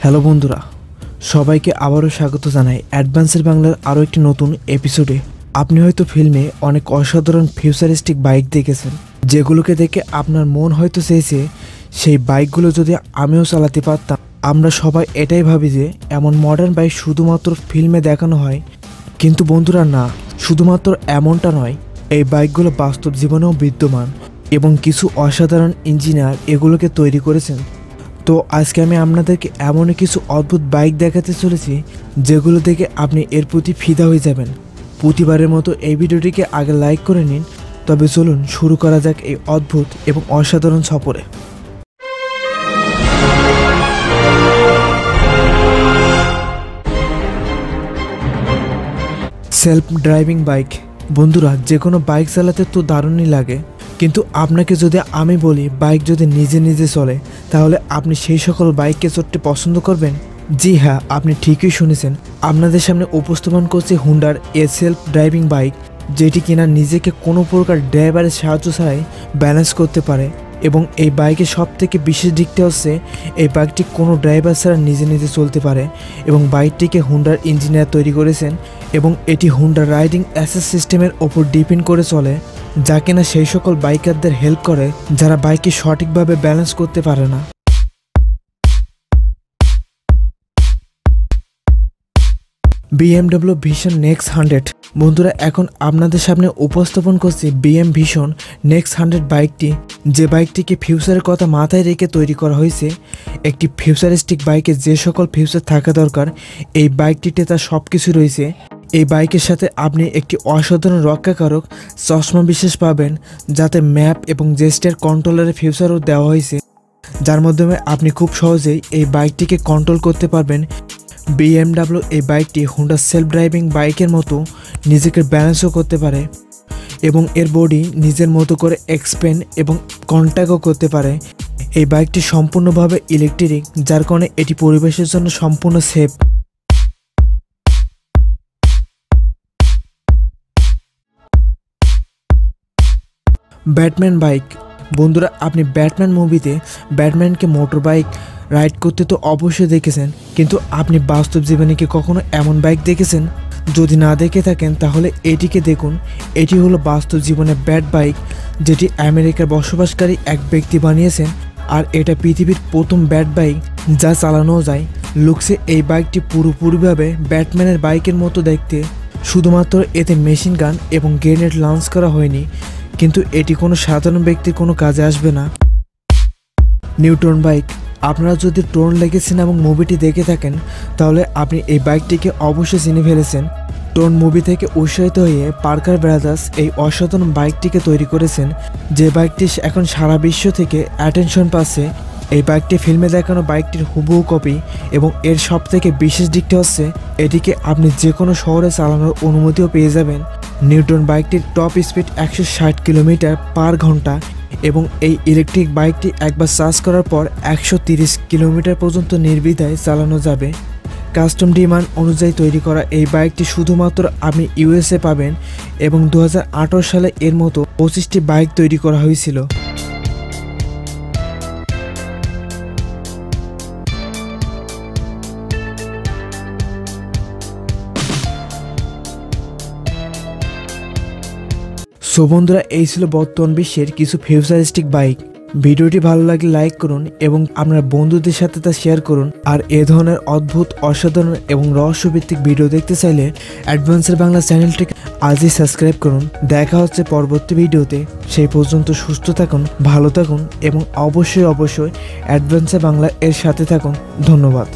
Hello বন্ধুরা, সবাইকে আবারও স্বাগত জানাই অ্যাডভান্সের বাংলার আরও একটি নতুন এপিসোডে। আপনি হয়তো ফিল্মে অনেক অসাধারণ ফিউচারিস্টিক বাইক দেখেছেন, যেগুলোকে দেখে আপনার মন হয়তো চেয়েছে সেই বাইকগুলো যদি আমিও চালাতে পারতাম। আমরা সবাই এটাই ভাবি যে এমন মডার্ন বাইক শুধুমাত্র ফিল্মে দেখানো হয়, কিন্তু বন্ধুরা না, শুধুমাত্র এমনটা নয়, এই বাইকগুলো বাস্তব জীবনেও বিদ্যমান এবং কিছু অসাধারণ ইঞ্জিনিয়ার এগুলোকে তৈরি করেছেন। তো আজকে আমি আপনাদেরকে এমনই কিছু অদ্ভুত বাইক দেখাতে চলেছি যেগুলো দেখে আপনি এর প্রতি ফিদা হয়ে যাবেন। প্রতিবারের মতো এই ভিডিওটিকে আগে লাইক করে নিন। তবে চলুন শুরু করা যাক এই অদ্ভুত এবং অসাধারণ সফরে। Self driving bike. বন্ধুরা, যে কোনো বাইক চালাতে তো দারুণই লাগে, কিন্তু আপনাকে যদি আমি বলি বাইক যদি নিজে নিজে চলে, তাহলে আপনি সেই সকল বাইককে চড়তে পছন্দ করবেন? জি হ্যাঁ, আপনি ঠিকই শুনেছেন। আপনাদের সামনে উপস্থাপন করছে হুন্ডার এ সেলফ ড্রাইভিং বাইক, যেটি কিনা নিজেকে কোনো প্রকার ড্রাইভারের সাহায্য ছাড়াই ব্যালেন্স করতে পারে। এবং এই বাইকের সবথেকে বিশেষ দিকটা হচ্ছে এই বাইকটি কোনো ড্রাইভার ছাড়া নিজে নিজে চলতে পারে এবং বাইকটিকে হুন্ডার ইঞ্জিনিয়ার তৈরি করেছেন এবং এটি হুন্ডার রাইডিং অ্যাসেস সিস্টেমের ওপর ডিপেন্ড করে চলে, যা কিনা সেই সকল বাইকারদের হেল্প করে যারা বাইককে সঠিকভাবে ব্যালেন্স করতে পারে না। BMW vision next 100। বন্ধুরা, এখন আপনাদের সামনে উপস্থাপন করছি BM ভিশন নেক্সট 100 বাইকটি, যে বাইকটিকে ফিউচারের কথা মাথায় রেখে তৈরি করা হয়েছে। একটি ফিউচারিস্টিক বাইকে যে সকল ফিউচার থাকা দরকার এই বাইকটিতে তার সব কিছু রয়েছে। এই বাইকের সাথে আপনি একটি অসাধারণ রক্ষাকারক চশমা বিশেষ পাবেন, যাতে ম্যাপ এবং জেস্টার কন্ট্রোলারের ফিউচারও দেওয়া হয়েছে, যার মাধ্যমে আপনি খুব সহজেই এই বাইকটিকে কন্ট্রোল করতে পারবেন। BMW এই বাইকটি হুন্ডা সেলফ ড্রাইভিং বাইকের মতো নিজেকে ব্যালেন্সও করতে পারে এবং এর বডি নিজের মতো করে এক্সপ্যান্ড এবং কন্ট্যাক্টও করতে পারে। এই বাইকটি সম্পূর্ণভাবে ইলেকট্রিক, যার কারণে এটি পরিবেশের জন্য সম্পূর্ণ সেফ। Batman bike. বন্ধুরা, আপনি ব্যাটম্যান মুভিতে ব্যাটম্যানকে মোটর বাইক রাইড করতে তো অবশ্যই দেখেছেন, কিন্তু আপনি বাস্তব জীবনে কি কখনো এমন বাইক দেখেছেন? যদি না দেখে থাকেন তাহলে এটিকে দেখুন। এটি হলো বাস্তব জীবনে ব্যাট বাইক, যেটি আমেরিকার বসবাসকারী এক ব্যক্তি বানিয়েছেন, আর এটা পৃথিবীর প্রথম ব্যাট বাইক যা চালানোও যায়। লুকসে এই বাইকটি পুরোপুরিভাবে ব্যাটম্যানের বাইকের মতো দেখতে, শুধুমাত্র এতে মেশিন গান এবং গ্রেনেড লঞ্চ করা হয়নি, কিন্তু এটি কোনো সাধারণ ব্যক্তির কোনো কাজে আসবে না। Neutron bike. আপনারা যদি ট্রন লেগেছেন এবং মুভিটি দেখে থাকেন তাহলে আপনি এই বাইকটিকে অবশ্যই চিনে ফেলেছেন। ট্রন মুভি থেকে উৎসাহিত হয়ে পার্কার ব্রাদার্স এই অসাধারণ বাইকটিকে তৈরি করেছেন, যে বাইকটি এখন সারা বিশ্ব থেকে অ্যাটেনশন পাচ্ছে। এই বাইকটি ফিল্মে দেখানো বাইকটির হুবহু কপি এবং এর সবথেকে বিশেষ দিকটা হচ্ছে এটিকে আপনি যে কোনো শহরে চালানোর অনুমতিও পেয়ে যাবেন। নিউট্রন বাইকটির টপ স্পিড 160 কিলোমিটার পার ঘন্টা এবং এই ইলেকট্রিক বাইকটি একবার চার্জ করার পর 130 কিলোমিটার পর্যন্ত নির্দ্বিধায় চালানো যাবে। কাস্টম ডিমান্ড অনুযায়ী তৈরি করা এই বাইকটি শুধুমাত্র আপনি USA পাবেন এবং 2018 সালে এর মতো 25টি বাইক তৈরি করা হয়েছিল। সো বন্ধুরা, এই ছিল বর্তমান বিশ্বের কিছু ফিউচারিস্টিক বাইক। ভিডিওটি ভালো লাগলে লাইক করুন এবং আপনার বন্ধুদের সাথে তা শেয়ার করুন। আর এ ধরনের অদ্ভুত, অসাধারণ এবং রহস্যভিত্তিক ভিডিও দেখতে চাইলে অ্যাডভান্সের বাংলা চ্যানেলটিকে আজই সাবস্ক্রাইব করুন। দেখা হচ্ছে পরবর্তী ভিডিওতে। সেই পর্যন্ত সুস্থ থাকুন, ভালো থাকুন এবং অবশ্যই অ্যাডভান্সের বাংলা এর সাথে থাকুন। ধন্যবাদ।